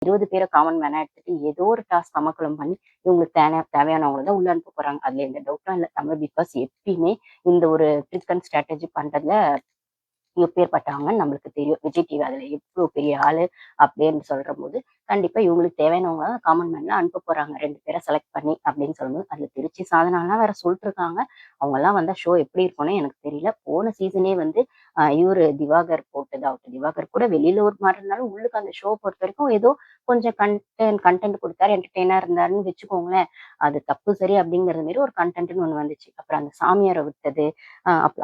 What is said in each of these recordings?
20 பேரை காமன் மேனா எடுத்துட்டு ஏதோ ஒரு டாஸ்க் அமர்க்களம் பண்ணி இவங்களுக்கு தேவையானவங்கள தான் உள்ள அனுப்ப போறாங்க. அதுல எந்த டவுட்டும் இல்ல. தமிழ் பிக் பாஸ் எப்பயுமே இந்த ஒரு ட்ரிக் அண்ட் ஸ்ட்ராட்டஜி பண்றதுல எப்பேர்ப்பட்டவங்கன்னு நம்மளுக்கு தெரியும். விஜய் டிவி அதுல எவ்ளோ பெரிய ஆளு அப்படின்னு சொல்றபோது, கண்டிப்பா இவங்களுக்கு தேவையானவங்க காமன் மேன்ல அனுப்ப போறாங்க. 2 பேர செலக்ட் பண்ணி அப்படின்னு சொல்லும்போது, அதுல திருச்சி சாதனாலாம் வேற சொல்லிட்டுருக்காங்க. அவங்கலாம் வந்தா ஷோ எப்படி இருக்கும்னே எனக்கு தெரியல. போன சீசனே வந்து இவரு திவாகர் போட்டதாகட்டும், திவாகர் கூட வெளியில ஒரு மாரி இருந்தாலும், உள்ளுக்கு அந்த ஷோ பொறுத்தவரைக்கும் ஏதோ கொஞ்சம் கன்டென்ட் குடுத்தாரு, என்டர்டெயினா இருந்தாருன்னு வச்சுக்கோங்களேன். அது தப்பு, சரி அப்படிங்கிறது மாரி ஒரு கன்டென்ட்ன்னு ஒண்ணு வந்துச்சு. அப்புறம் அந்த சாமியார விட்டது,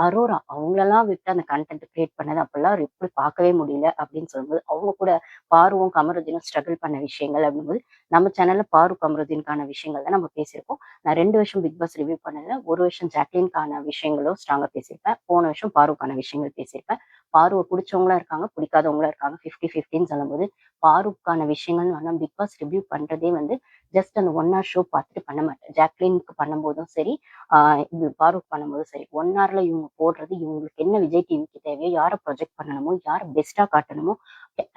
அரோரா அவங்களலாம் விட்டு அந்த கன்டென்ட் கிரியேட் பண்ணது அப்பல்லாம் எப்படி பார்க்கவே முடியல அப்படின்னு சொல்லும்போது, அவங்க கூட பாருவும், கமருதீனும் ஸ்ட்ரகிள் பண்ண விஷயங்கள் அப்படிங்கும்போது, நம்ம சேனல்ல பாரு, கமருதீனுக்கான விஷயங்கள் தான் நம்ம பேசியிருக்கோம். நான் 2 வருஷம் பிக் பாஸ் ரிவ்யூ பண்ணதுல, 1 வருஷம் ஜாக்லின்கான விஷயங்களும் ஸ்ட்ராங்கா பேசியிருப்பேன். போன வருஷம் பாருக்கான விஷயங்கள் பேசியிருப்பேன். பாருவ புடிச்சவங்களும் இருக்காங்க, பிடிக்காதவங்களும் இருக்காங்க. 50-50ன்னு சொல்லும்போது, பாருக்கான விஷயங்கள்னு வந்தா பிக் பாஸ் ரிவ்யூ பண்றதே வந்து ஜஸ்ட் அந்த 1 ஹார் ஷோ பார்த்துட்டு பண்ண மாட்டேன். ஜாக்லினுக்கு பண்ணும்போதும் சரி, இது ஃபாரூக் பண்ணும்போதும் சரி, 1 ஹார்ல இவங்க போடுறது இவங்களுக்கு என்ன விஜய் டிவிக்கு தேவையோ, யார ப்ரொஜெக்ட் பண்ணணுமோ, யார பெஸ்ட்டா காட்டணுமோ,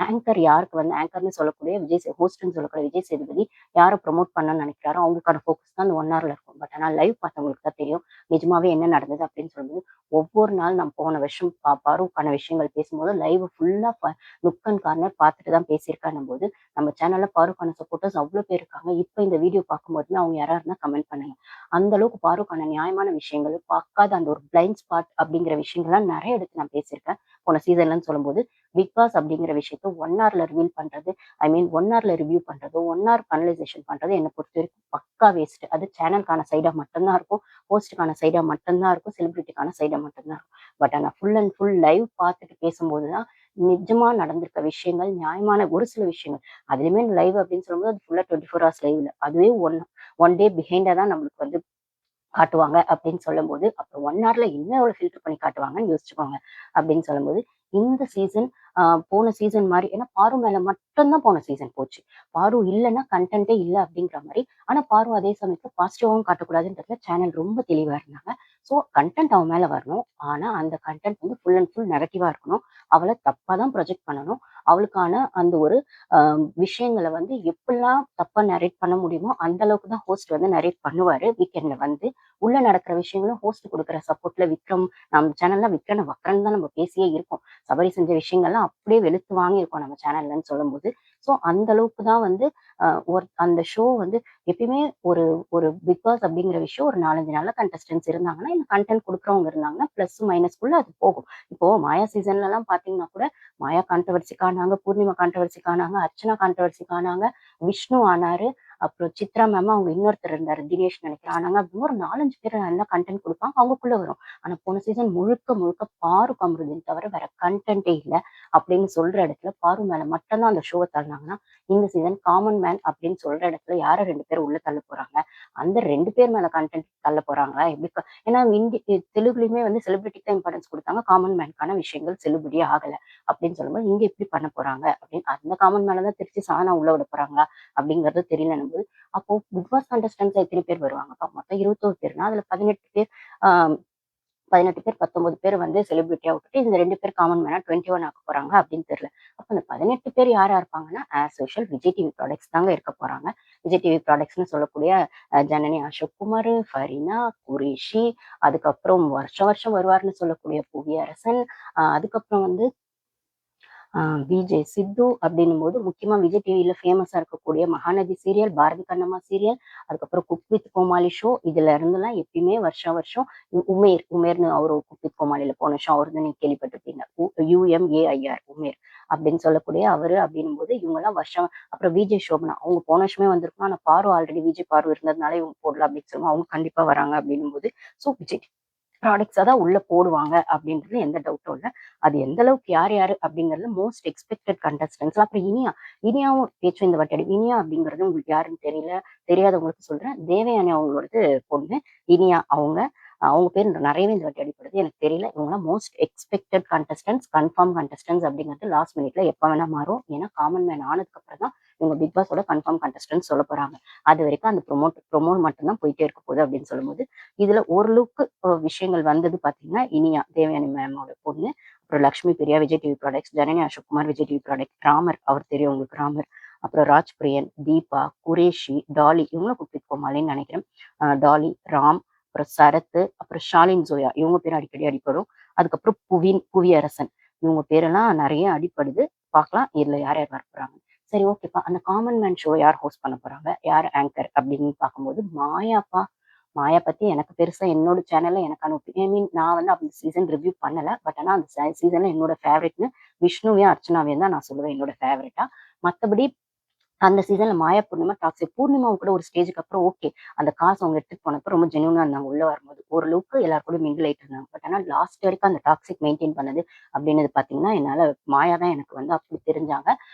ஆங்கர் யாருக்கு வந்து ஆங்கர்ன்னு சொல்லக்கூடிய ஹோஸ்ட்ன்னு சொல்லக்கூடிய விஜய் சேதுபதி யார ப்ரமோட் பண்ணணும்னு நினைக்கிறாரோ, அவங்களுக்கான ஃபோக்கஸ் தான் அந்த 1 ஹார்ல இருக்கும். பட் ஆனா லைவ் பார்த்தவங்களுக்கு தான் தெரியும். நிஜமாவே என்ன நடந்தது அப்படின்னு சொல்லும்போது, ஒவ்வொரு நாள் நான் போன வருஷம் பாரூக்கான விஷயங்கள் பேசும்போது லைவ் ஃபுல்லா நுக் அண்ட் கார்னர் பார்த்துட்டு தான் பேசியிருக்கேன்னும்போது, நம்ம சேனல்ல பாரூக்கான சப்போர்ட்டர்ஸ் அவ்ளோ பேர் இருக்காங்க. இப்ப இந்த வீடியோ பார்க்கும்போதுமே அவங்க யாரா இருந்தா கமெண்ட் பண்ணுங்க. அந்த அளவுக்கு பாருக்கான நியாயமான விஷயங்கள், பார்க்காத அந்த ஒரு பிளைண்ட் ஸ்பாட் அப்படிங்கிற விஷயங்கள்லாம் நெறைய எடுத்து நான் பேசியிருக்கேன். போன சீசன்லன்னு சொல்லும்போது, பிக் பாஸ் அப்படிங்கிற விஷயத்த 1 ஹார்ல ரிவீல் பண்றது, ஐ மீன் 1 ஹார்ல ரிவ்யூ பண்றதோ, 1 ஹார் அனலைசேஷன் பண்றது என்ன பொறுத்தவரைக்கும் பக்கா வேஸ்ட். அது சேனலுக்கான சைடா மட்டும் தான் இருக்கும். ஹோஸ்ட்டுக்கான சைடா மட்டும் தான் இருக்கும். செலிபிரிட்டிக்கான சைடா மட்டும் தான் இருக்கும். பட் ஆனா ஃபுல் அண்ட் ஃபுல் லைவ் பார்த்துட்டு பேசும்போது தான் நிஜமா நடந்திருக்க விஷயங்கள், நியாயமான ஒரு சில விஷயங்கள். அதுலயுமே லைவ் அப்படின்னு சொல்லும்போது அது ஃபுல்லா 24 ஹார்ஸ் லைவ்ல. அதுவே ஒன் டே பிஹைண்டா தான் நம்மளுக்கு வந்து காட்டுவாங்க அப்படின்னு சொல்லும்போது, அப்ப 1 ஹார்ல இன்னும் எவ்வளோ ஃபில்டர் பண்ணி காட்டுவாங்கன்னு யோசிச்சுக்கோங்க. அப்படின்னு சொல்லும்போது, இந்த சீசன் போன சீசன் மாரி ஏன்னா பாரு மேல மட்டும் தான் போன சீசன் போச்சு. பாரு இல்லன்னா கன்டென்ட்டே இல்ல அப்படிங்கிற மாரி. ஆனா பாரு அதே சமயத்துல பாசிட்டிவாவும் காட்டக்கூடாதுன்றதுல சேனல் ரொம்ப தெளிவா இருந்தாங்க. ஸோ கன்டென்ட் அவ மேல வரணும். ஆனா அந்த கன்டென்ட் வந்து ஃபுல் அண்ட் ஃபுல் நெகட்டிவா இருக்கணும். அவள தப்பா தான் ப்ரொஜெக்ட் பண்ணணும். அவளுக்கான அந்த ஒரு அ விஷயங்கள வந்து எப்படிலாம் தப்பா நரேட் பண்ண முடியுமோ, அந்த அளவுக்கு தான் ஹோஸ்ட் வந்து நரேட் பண்ணுவாரு வீக்கெண்ட்ல வந்து. உள்ள நடக்கிற விஷயங்களும் ஹோஸ்ட் குடுக்குற சப்போர்ட்ல விக்ரம் நம்ம சேனல்ல விக்ரன வக்ரன்னு தான் நம்ம பேசியே இருக்கோம். சபரி செஞ்ச விஷயங்கள்லாம் அப்படியே வெளுத்து வாங்கியிருக்கோம் நம்ம சேனல்லன்னு சொல்லும்போது. ஸோ அந்த அளவுக்கு தான் வந்து அந்த ஷோ வந்து எப்பயுமே ஒரு ஒரு பிக் பாஸ் அப்படிங்கிற விஷயம் ஒரு 4, 5 நல்ல கண்டஸ்டன்ட்ஸ் இருந்தாங்கன்னா, இல்ல கன்டென்ட் குடுக்குறவங்க இருந்தாங்கன்னா, பிளஸ் மைனஸ்க்குள்ள அது போகும். இப்போ மாயா சீசன்லலாம் பார்த்தீங்கன்னா கூட, மாயா கான்ட்ரோவர்சிக்கு ஆனாங்க, பூர்ணிமா கான்ட்ரோவர்சிக்கு ஆனாங்க, அர்ச்சனா கான்ட்ரோவர்சிக்கு ஆனாங்க, விஷ்ணு ஆனாரு. அப்புறம் சித்ரா மேம் அவங்க இன்னொருத்தர் இருந்தாரு. தினேஷ் நினைக்கிறேன். ஆனாங்க. அப்படின்னு ஒரு 4, 5 பேர் நல்லா கன்டென்ட் குடுப்பாங்க. அவங்களுக்குள்ள வரும். ஆனா போன சீசன் முழுக்க முழுக்க பாரு கமருதீன் தவிர வேற கன்டென்ட்டே இல்ல. அப்படின்னு சொல்ற இடத்துல பாரு மேல மட்டும் தான் அந்த ஷோவ தள்ளுனாங்கன்னா, இந்த சீசன் காமன் மேன் அப்படின்னு சொல்ற இடத்துல யார 2 பேர் உள்ள தள்ள போறாங்க? அந்த 2 பேர் மேல கன்டென்ட் தள்ள போறாங்களா? எப்படி ஏன்னா தெலுங்குலயுமே வந்து செலிபிரிட்டிக்கு தான் இம்பார்ட்டன்ஸ் குடுத்தாங்க. காமன் மேன்க்கான விஷயங்கள் செல்லுபடியே ஆகல. அப்படின்னு சொல்லும்போது, இங்க எப்படி பண்ண போறாங்க? அப்படின்னு அந்த காமன் மேல தான் திருச்சி சாதனா உள்ள விட போறாங்களா? அப்படிங்கிறது தெரியலன்னும்போது, அப்போ பிக் பாஸ் கண்டஸ்டன்ட்ஸ் எத்தனை பேர் வருவாங்கப்பா? மொத்தம் 21 பேர்னா, அதுல 18 பேர் ஆ 18 பேர், 19 பேர் வந்து செலிபிரிட்டியா விட்டுட்டு, இந்த 2 பேர் காமன் மேனா 21 ஆக்க போறாங்க அப்படின்னு தெரியல. அப்ப அந்த 18 பேர் யாரா இருப்பாங்கன்னா, as usual Vijay TV products தாங்க இருக்க போறாங்க. விஜய் டிவி ப்ராடக்ட்ஸ்ன்னு சொல்லக்கூடிய ஜனனி அசோக்குமாரு, ஃபரீனா, குரேஷி, அதுக்கப்புறம் வருஷம் வருஷம் வருவாருன்னு சொல்லக்கூடிய புவியரசன், அதுக்கப்புறம் வந்து ஆ விஜே சித்து அப்படின்னும்போது, முக்கியமா விஜய் டிவில ஃபேமஸா இருக்கக்கூடிய மகாநதி சீரியல், பாரதி கண்ணம்மா சீரியல், அதுக்கப்புறம் குக் வித் கோமாளி ஷோ இதுல இருந்தெல்லாம் எப்பயுமே வருஷம் வருஷம் உமேர்ன்னு அவரு குக் வித் கோமாளில போன வருஷம் அவருதான் நீங்க கேள்விப்பட்டிருப்பீங்க. UMAIR உமேர் அப்படின்னு சொல்லக்கூடிய அவரு அப்படின்னும்போது, இவங்கலாம் வருஷம் அப்புறம் விஜே சோபனா அவங்க போன வருஷமே வந்திருக்கணும். ஆனா பாரு ஆல்ரெடி விஜய் பாரு இருந்ததுனால இவங்க போடல அப்படின்னு சொல்லுவோம். அவங்க கண்டிப்பா வராங்க அப்படின்னும்போது, ஸோ விஜய் ப்ராடக்ட்ஸா தான் உள்ள போடுவாங்க அப்படின்றது எந்த டவுட்டும் இல்ல. அது எந்த அளவுக்கு யார் யாரு அப்படிங்கிறது மோஸ்ட் எக்ஸ்பெக்டட் கண்டஸ்டன்ட்ஸ். அப்புறம் இனியாவும் பேச்சும் இந்த வாட்டி இனியா அப்படிங்கிறது உங்களுக்கு யாருன்னு தெரியல. தெரியாதவங்களுக்கு சொல்றேன். தேவயானி அவங்களோடது பொண்ணு. இனியா அவங்க. அவங்க பேர் நெறையவே இந்த வாட்டி அடிபடுது. எனக்கு தெரியல. இவங்கலாம் most expected contestants, confirm contestants அப்படிங்கிறது லாஸ்ட் மினிட்ல எப்ப வேணா மாறும். ஏன்னா காமன் மேன் ஆனதுக்கு அப்புறம் தான் இவங்க பிக் பாஸோட கன்ஃபார்ம் கண்டஸ்டன்ட்ஸ் சொல்லப் போறாங்க. அதுவரைக்கும் அந்த ப்ரோமோட் மட்டும் தான் போயிட்டே இருக்க போகுது அப்படின்னு சொல்லும்போது, இதுல ஓரளவுக்கு விஷயங்கள் வந்தது பார்த்தீங்கன்னா, இனியா தேவயானி மேமோட பொண்ணு. அப்புறம் Lakshmi Priya Vijay TV products, Janani Ashok Kumar Vijay TV product, Ramar அவர் தெரியும் உங்களுக்கு ராமர். அப்புறம் ராஜ் பிரியன், தீபா, குரேஷி, டாலி இவங்களும் குக் வித் கோமாளின்னு நினைக்கிறேன். டாலி, ராம், அப்புறம் சரத்து, அப்புறம் ஷாலின் ஜோயா இவங்க பேரும் அடிக்கடி அடிப்படும். அதுக்கப்புறம் புவியரசன் இவங்க பேரெல்லாம் நிறைய அடிப்படுது. பார்க்கலாம் இதுல யார் யார் வரப்போறாங்க. சரி ஓகேப்பா. அந்த காமன் மேன் ஷோ யார் ஹோஸ்ட் பண்ண போறாங்க? யார் ஆங்கர் அப்படின்னு பார்க்கும்போது மாயாப்பா. மாயா பத்தி எனக்கு பெருசா என்னோட சேனல்ல எனக்கான ஒப்பீனியன் மீன் நான் வந்து அந்த சீசன் ரிவ்யூ பண்ணல. பட் ஆனா அந்த சீசன்ல என்னோட ஃபேவரட்னு விஷ்ணுவையும் அர்ச்சனாவையும் தான் நான் சொல்லுவேன் என்னோட ஃபேவரட்டா. மத்தபடி அந்த சீசன்ல மாயா பூர்ணிமா டாக்ஸிக். பூர்ணிமாவும் கூட ஒரு ஸ்டேஜ்க்கு அப்புறம் ஓகே. அந்த காசு அவங்க எடுத்துட்டு போனப்ப ரொம்ப ஜென்யூனா இருந்தாங்க உள்ள வரும்போது. ஓரளவுக்கு எல்லார் கூட மிங்கிள் ஆயிட்டு இருந்தாங்க. பட் ஆனா லாஸ்ட் வரைக்கும் அந்த டாக்ஸிக் மெயின்டைன் பண்ணது அப்படின்னது பார்த்தீங்கன்னா, என்னால மாயா தான் எனக்கு வந்து அப்படி தெரிஞ்சாங்க.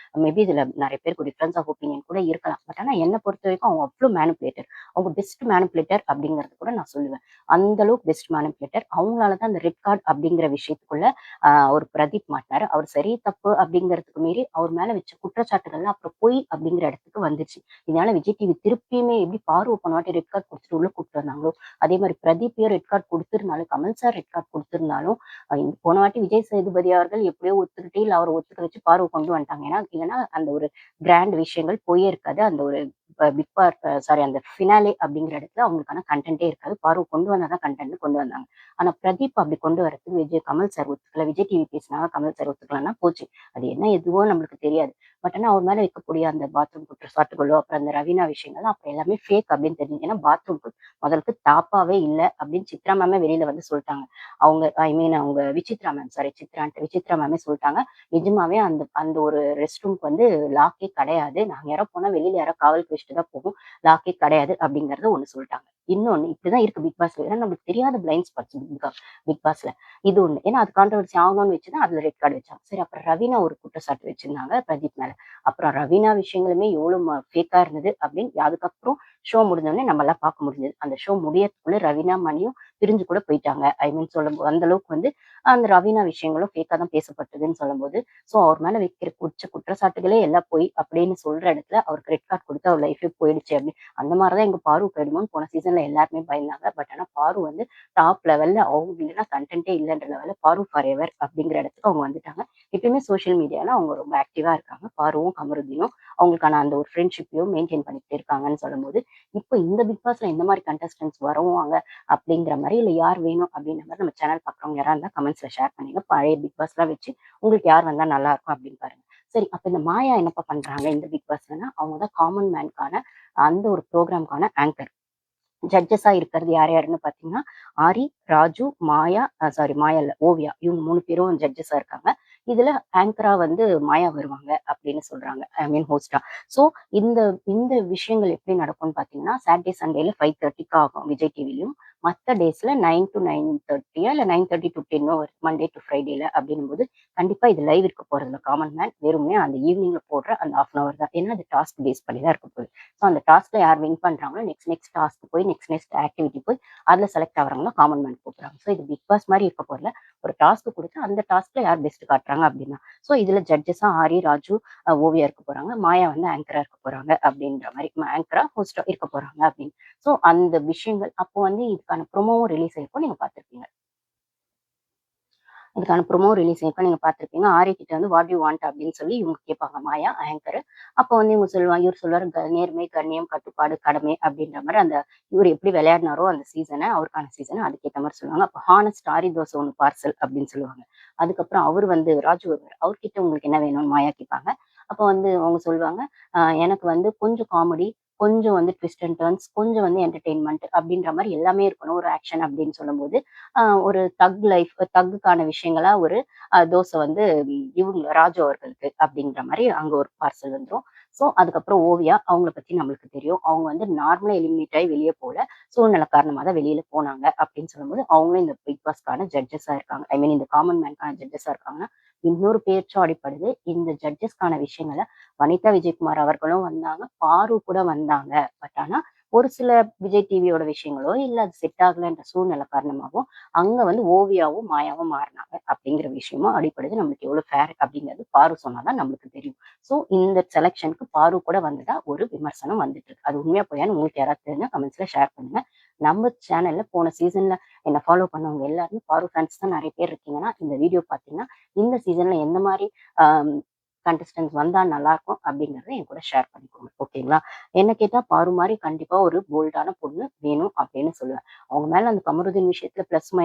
மேபி இதுல நெறைய பேருக்கு டிஃபரன்ஸ் ஆஃப் ஒப்பீனியன் கூட இருக்கலாம். பட் ஆனா என்ன பொறுத்தவரைக்கும் அவங்க அவ்ளோ மேனிபுலேட்டர். அவங்க பெஸ்ட் மேனிபுலேட்டர் அப்படிங்கிறது கூட நான் சொல்லுவேன். அந்த அளவுக்கு பெஸ்ட் மேனிபுலேட்டர். அவங்களால தான் அந்த ரெட் கார்ட் அப்படிங்கிற விஷயத்துக்குள்ள ஒரு பிரதீப் மாட்டினாரு. அவர் சரி, தப்பு அப்படிங்கிறதுக்கு மீறி அவர் மேல வச்ச குற்றச்சாட்டுகள்லாம் அப்புறம் பொய் அப்படிங்கிற இடத்துக்கு வந்துச்சு. இதனால விஜய் டிவி திருப்பியுமே எப்படி பார்வ போன வாட்டி ரெட் கார்ட் குடுத்துட்டு உள்ள கூட்டிட்டு வந்தாங்களோ, அதே மாரி பிரதீப்பையும் ரெட் கார்ட் குடுத்திருந்தாலும், கமல் சார் ரெட் கார்ட் குடுத்திருந்தாலும், போன வாட்டி விஜய் சேதுபதி அவர்கள் எப்படியோ ஒத்துக்கிட்டு, இல்ல அவர ஒத்துக்க வச்சு பார்வ கொண்டு வந்துட்டாங்க. ஏன்னா, இல்லன்னா அந்த ஒரு கிராண்ட் விஷயங்கள் போயே இருக்காது. அந்த ஒரு பிக் பார் சாரி அந்த ஃபினாலே அப்படிங்கிற இடத்துல அவங்களுக்கான கன்டென்ட்டே இருக்காது. பார்வ கொண்டு வந்தா தான் கன்டென்ட்ன்னு கொண்டு வந்தாங்க. ஆனா பிரதீப் அப்படி கொண்டு வரதுக்கு கமல் சார் ஒத்துக்கல. விஜய் டிவி பேசினாங்க, கமல் சார் ஒத்துக்கலன்னா போச்சு. அது என்ன எதுவோ நம்மளுக்கு தெரியாது. பட் ஆனா அவர் மேல வைக்கக்கூடிய அந்த பாத்ரூம் குற்றச்சாட்டுகளோ, அப்புறம் அந்த ரவீனா விஷயங்கள் அப்புறம் எல்லாமே ஃபேக் அப்படின்னு தெரிஞ்சு. ஏன்னா பாத்ரூம்க்கு முதலுக்கு தாப்பாவே இல்ல அப்படின்னு சித்ரா மேமே வெளியில வந்து சொல்லிட்டாங்க. அவங்க ஐ மீன் அவங்க விசித்ரா மேம் சாரி சித்ரான்ட்டு விசித்ரா மேமே சொல்லிட்டாங்க. நிஜமாவே அந்த அந்த ஒரு ரெஸ்ட் ரூம்க்கு வந்து லாக்கே கிடையாது. நாங்க யாரோ போனா வெளியில யாரோ காவலுக்கு வச்சுட்டு தான் போவோம். லாக்கே கிடையாது அப்படிங்கிறத ஒண்ணு சொல்லிட்டாங்க. இன்னொன்னு இப்படிதான் இருக்கு பிக் பாஸ்ல. ஏன்னா நம்மளுக்கு தெரியாத பிளைண்ட் ஸ்பாட்ஸ் பிக் பாஸ்ல. இது ஒண்ணு. ஏன்னா அது கான்ட்ரோவர்சி ஆகணும்னு வச்சுதான் அதுல ரெட் கார்டு வச்சாங்க. சரி அப்புறம் ரவீனா ஒரு குற்றச்சாட்டு வச்சிருந்தாங்க பிரதீப் மேல. அப்புறம் ரவீனா விஷயங்களுமே எவ்வளவு ஃபேக்கா இருந்தது அப்படின்னு அதுக்கப்புறம் ஷோ முடிஞ்சோடனே நம்ம எல்லாம் பார்க்க முடிஞ்சது. அந்த ஷோ முடியறதுக்குள்ள ரவீனா மணியும் பிரிஞ்சு கூட போயிட்டாங்க. ஐ மீன் சொல்லும்போது அந்த அளவுக்கு வந்து அந்த ரவீனா விஷயங்களும் ஃபேக்கா தான் பேசப்பட்டதுன்னு சொல்லும்போது, ஸோ அவர் மேல வைக்கிற குற்றச்சாட்டுகளே எல்லாம் பொய் அப்படின்னு சொல்ற இடத்துல அவருக்கு ரெட் கார்டு கொடுத்து அவர் லைஃபே போயிடுச்சு அப்படின்னு. அந்த மாதிரிதான் எங்க பாரு போயிடுமோன்னு போன சீசன்ல எல்லாருமே பயந்தாங்க. பட் ஆனா பாரு வந்து டாப் லெவல்ல அவங்க இல்லைன்னா கண்டென்ட்டே இல்லைன்ற லெவல்ல பாரு ஃபார் எவர் அப்படிங்கிற இடத்துக்கு அவங்க வந்துட்டாங்க. எப்பயுமே சோசியல் மீடியால அவங்க ரொம்ப ஆக்டிவா இருக்காங்க. பாருவும் கமருதீனும் அவங்களுக்கான அந்த ஒரு ஃப்ரெண்ட்ஷிப்பையும் மெயின்டைன் பண்ணிட்டு இருக்காங்கன்னு சொல்லும்போது, இப்போ இந்த பிக் பாஸ்ல எந்த மாதிரி கண்டஸ்டன்ஸ் வருவாங்க அப்படிங்கிற மாதிரி இல்ல யார் வேணும் அப்படின்ற மாதிரி நம்ம சேனல் பார்க்குறவங்க யாரா இருந்தா கமெண்ட்ஸ்ல ஷேர் பண்ணுங்க. பழைய பிக் பாஸ்லாம் வச்சு உங்களுக்கு யார் வந்தா நல்லா இருக்கும் அப்படின்னு பாருங்க. சரி அப்ப இந்த மாயா என்னப்பா பண்றாங்க இந்த பிக் பாஸ்லன்னா அவங்க தான் காமன் மேன்கான அந்த ஒரு ப்ரோக்ராம்கான ஆங்கர். ஜட்ஜஸா இருக்கிறது யார் யாருன்னு பார்த்தீங்கன்னா, ஆரி, ராஜு, மாயா சாரி மாயா இல்ல ஓவியா. இவங்க 3 பேரும் ஜட்ஜஸா இருக்காங்க. இதுல ஆங்கரா வந்து மாயா வருவாங்க அப்படின்னு சொல்றாங்க. ஐ மீன் ஹோஸ்ட்டா. ஸோ இந்த இந்த விஷயங்கள் எப்படி நடக்கும்னு பார்த்தீங்கன்னா, சாட்டர்டே, சண்டேல 5:30க்கு ஆகும் விஜய் டிவிலயும். மத்த டேஸ்ல 9 to 9:30 இல்ல 9:30 to 10 வரும். மண்டே டு ஃப்ரைடேல அப்படின்னும்போது, கண்டிப்பா இது லைவ் இருக்க போறதில்ல காமன் மேன். வெறுமனே அந்த ஈவினிங்ல போடுற அந்த 1/2 அன் ஹவர் தான். ஏன்னா அது டாஸ்க் பேஸ் பண்ணி தான் இருக்க போகுது. ஸோ அந்த டாஸ்க்ல யார் வின் பண்றாங்களோ நெக்ஸ்ட் நெக்ஸ்ட் டாஸ்க் போய் நெக்ஸ்ட் ஆக்டிவிட்டி போய் அதுல செலக்ட் ஆகுறாங்களோ காமன் மேன் கூப்பிடுறாங்க. ஸோ இது பிக் பாஸ் மாதிரி இருக்க போறதுல ஒரு டாஸ்க் கொடுத்து அந்த டாஸ்க்ல யார் பெஸ்ட் காட்டுறாங்க அப்படின்னா. ஸோ இதுல ஜட்ஜஸா ஆரி, ராஜு, ஓவியா இருக்க போறாங்க. மாயா வந்து ஆங்கரா இருக்க போறாங்க அப்படின்ற மாதிரி ஆங்கரா ஹோஸ்டா இருக்க போறாங்க அப்படின்னு. ஸோ அந்த விஷயங்கள் அப்போ வந்து இதுக்கான ப்ரோமோவும் ரிலீஸ் ஆயிருக்கும் நீங்க பார்த்திருப்பீங்க. இதுக்கான ப்ரோமோ ரிலீஸ் ஆயிருக்கும் நீங்க பார்த்திருப்பீங்க. ஆர்யா கிட்ட வந்து வாட் யூ வாண்ட் அப்படின்னு சொல்லி இவங்க கேட்பாங்க மாயா ஆங்கர். அப்போ வந்து இவர் சொல்லுவாரு நேர்மை, கண்ணியம், கட்டுப்பாடு, கடமை அப்படின்ற மாதிரி அந்த இவர் எப்படி விளையாடினாரோ அந்த சீசனை அவருக்கான சீசனை அதுக்கேற்ற மாதிரி சொல்லுவாங்க. அப்போ ஹானஸ்ட் ஆரி தோசை ஒன்று பார்சல் அப்படின்னு சொல்லுவாங்க. அதுக்கப்புறம் அவர் வந்து ராஜு வருவார். அவர்கிட்ட உங்களுக்கு என்ன வேணும்னு மாயா கேட்பாங்க. அப்போ வந்து அவங்க சொல்லுவாங்க, எனக்கு வந்து கொஞ்சம் காமெடி, கொஞ்சம் வந்து ட்விஸ்ட் அண்ட் டர்ன்ஸ், கொஞ்சம் வந்து என்டர்டெயின்மெண்ட் அப்படின்ற மாதிரி எல்லாமே இருக்கணும் ஒரு ஆக்ஷன் அப்படின்னு சொல்லும்போது, ஒரு தக்குக்கான விஷயங்களா ஒரு தோசை வந்து இவங்க ராஜு அவர்களுக்கு அப்படிங்கிற மாரி அங்க ஒரு பார்சல் வந்துரும். ஸோ அதுக்கப்புறம் ஓவியா அவங்கள பத்தி நம்மளுக்கு தெரியும். அவங்க வந்து நார்மலா எலிமினேட் ஆயி வெளிய போல. சூழ்நிலை காரணமா தான் வெளியில போனாங்க அப்படின்னு சொல்லும்போது, அவங்களும் இந்த பிக் பாஸ்க்கான ஜட்ஜஸா இருக்காங்க. ஐ மீன் இந்த காமன் மேன்க்கான ஜட்ஜஸா இருக்காங்கன்னா, இன்னொரு பேச்சும் அடிப்படுது. இந்த ஜட்ஜஸ்க்கான விஷயங்கள வனிதா விஜயகுமார் அவர்களும் வந்தாங்க. பாரு கூட வந்தாங்க. பட் ஆனா ஒரு சில விஜய் டிவியோட விஷயங்களோ, இல்ல அது செட் ஆகலன்ற சூழ்நிலை காரணமாவோ அங்க வந்து ஓவியாவும், மாயாவும் மாறுனாங்க அப்படிங்கிற விஷயமும் அடிப்படுது. நம்மளுக்கு எவ்வளவு ஃபேர் அப்படிங்கிறது பாரு சொன்னா தான் நம்மளுக்கு தெரியும். ஸோ இந்த செலக்ஷனுக்கு பாரு கூட வந்ததா ஒரு விமர்சனம் வந்துட்டு இருக்கு. அது உண்மையா பொய்யான்னு உங்களுக்கு யாராவது தெரிஞ்சா கமெண்ட்ஸ்ல ஷேர் பண்ணுங்க. நம்ம சேனல்ல போன சீசன்ல என்ன ஃபாலோ பண்ணவங்க எல்லாருமே பாரு ஃபேன்ஸ் தான் நெறைய பேர் இருக்கீங்கன்னா, இந்த வீடியோ பார்த்தீங்கன்னா, இந்த சீசன்ல எந்த மாரி ஆ கண்டஸ்டன்ட்ஸ் வந்தா நல்லாருக்கும் அப்படிங்கிறத என் கூட ஷேர் பண்ணிக்கோங்க. ஓகேங்களா? என்ன கேட்டா பாரு மாரி கண்டிப்பா ஒரு போல்டான பொண்ணு வேணும் அப்படின்னு சொல்லுவேன். அவங்க மேல அந்த கமருதீன் விஷயத்துல பிளஸ், மைனஸ்